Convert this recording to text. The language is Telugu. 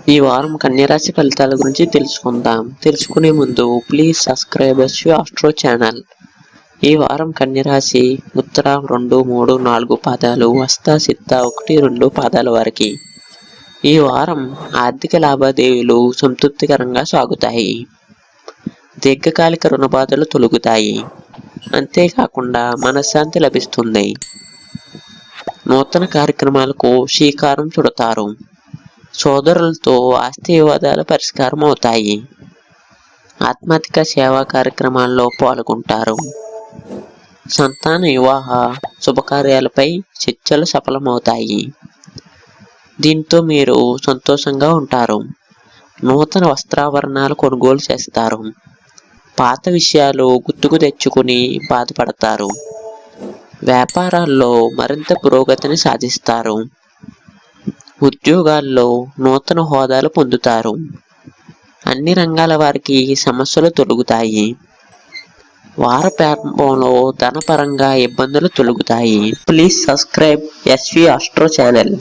ఈ వారం కన్యరాశి ఫలితాల గురించి తెలుసుకుందాం. తెలుసుకునే ముందు ప్లీజ్ సబ్స్క్రైబ్ ఆస్ట్రో ఛానల్. ఈ వారం కన్యరాశి ఉత్తర 2, 3, 4 పాదాలు, హస్త, చిత్త 1, 2 పాదాల వారికి ఈ వారం ఆర్థిక లావాదేవీలు సంతృప్తికరంగా సాగుతాయి. దీర్ఘకాలిక రుణబాధలు తొలగుతాయి. అంతేకాకుండా మనశ్శాంతి లభిస్తుంది. నూతన కార్యక్రమాలకు శ్రీకారం చుడతారు. సోదరులతో ఆస్తి వివాదాలు పరిష్కారం అవుతాయి. ఆధ్యాత్మిక సేవా కార్యక్రమాల్లో పాల్గొంటారు. సంతాన వివాహ శుభకార్యాలపై చర్చలు సఫలమవుతాయి. దీంతో మీరు సంతోషంగా ఉంటారు. నూతన వస్త్రాభరణాలు కొనుగోలు చేస్తారు. పాత విషయాలు గుర్తుకు తెచ్చుకుని బాధపడతారు. వ్యాపారాల్లో మరింత పురోగతిని సాధిస్తారు. ఉద్యోగాల్లో నూతన హోదాలు పొందుతారు. అన్ని రంగాల వారికి సమస్యలు తొలగుతాయి. వార ప్రారంభంలో ధనపరంగా ఇబ్బందులు తొలగుతాయి. Please subscribe astro channel.